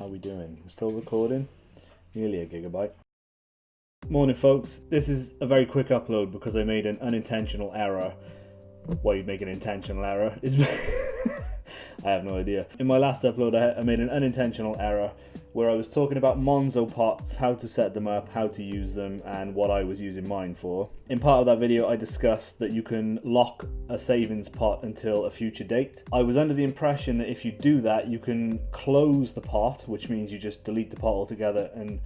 How we doing? We're still recording? Nearly a gigabyte. Morning folks, this is a very quick upload because I made an unintentional error. Why you make an intentional error? I have no idea. In my last upload I made an unintentional error where I was talking about Monzo pots, how to set them up, how to use them, and what I was using mine for. In part of that video I discussed that you can lock a savings pot until a future date. I was under the impression that if you do that you can close the pot, which means you just delete the pot altogether and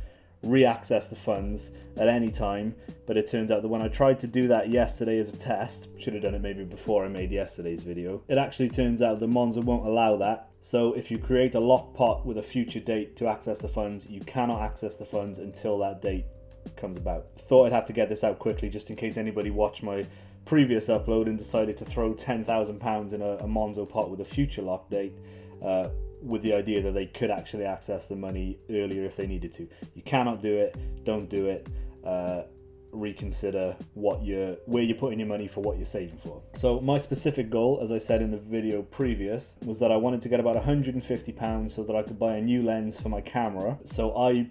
re-access the funds at any time, but it turns out that when I tried to do that yesterday as a test, should have done it maybe before I made yesterday's video, it actually turns out that Monzo won't allow that. So if you create a locked pot with a future date to access the funds, you cannot access the funds until that date comes about. Thought I'd have to get this out quickly just in case anybody watched my previous upload and decided to throw £10,000 in a Monzo pot with a future lock date, with the idea that they could actually access the money earlier if they needed to. You cannot do it, don't do it. Reconsider where you're putting your money for what you're saving for. So my specific goal, as I said in the video previous, was that I wanted to get about £150 so that I could buy a new lens for my camera. So I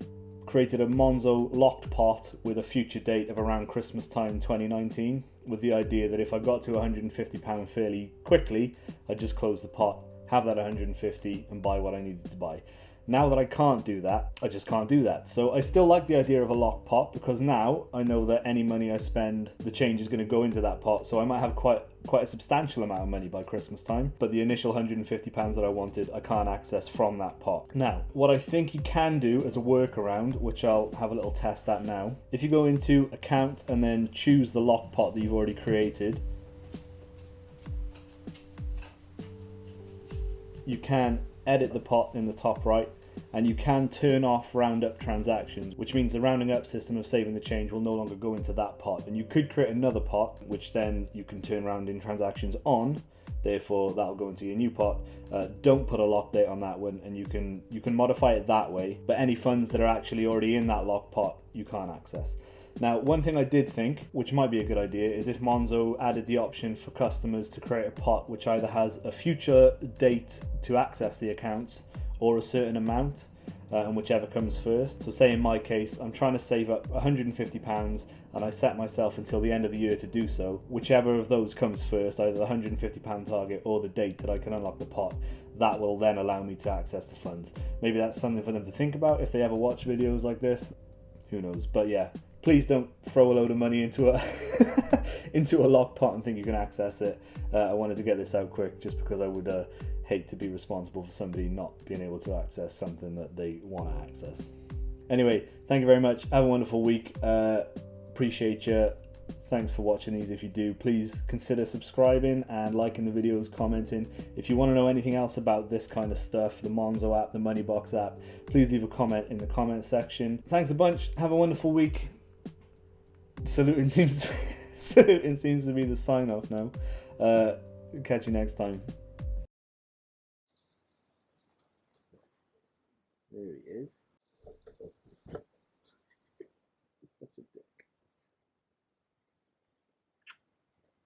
created a Monzo locked pot with a future date of around Christmas time 2019, with the idea that if I got to £150 fairly quickly, I'd just close the pot, have that 150 and buy what I needed to buy. Now that I can't do that, I just can't do that. So I still like the idea of a locked pot because now I know that any money I spend, the change is going to go into that pot. So I might have quite a substantial amount of money by Christmas time, but the initial £150 that I wanted, I can't access from that pot. Now, what I think you can do as a workaround, which I'll have a little test at now, if you go into account and then choose the locked pot that you've already created, you can edit the pot in the top right, and you can turn off roundup transactions, which means the rounding up system of saving the change will no longer go into that pot. And you could create another pot, which then you can turn rounding transactions on, therefore that'll go into your new pot. Don't put a lock date on that one, and you can modify it that way, but any funds that are actually already in that locked pot you can't access. Now, one thing I did think, which might be a good idea, is if Monzo added the option for customers to create a pot which either has a future date to access the accounts or a certain amount, and whichever comes first. So say in my case, I'm trying to save up £150 and I set myself until the end of the year to do so. Whichever of those comes first, either the £150 target or the date that I can unlock the pot, that will then allow me to access the funds. Maybe that's something for them to think about if they ever watch videos like this. Who knows? But yeah, please don't throw a load of money into a into a locked pot and think you can access it. I wanted to get this out quick just because I would hate to be responsible for somebody not being able to access something that they want to access. Anyway, thank you very much. Have a wonderful week. Appreciate you. Thanks for watching these. If you do, please consider subscribing and liking the videos, commenting. If you want to know anything else about this kind of stuff, the Monzo app, the Moneybox app, please leave a comment in the comment section. Thanks a bunch. Have a wonderful week. Saluting seems to be the sign off now. Catch you next time. There he is.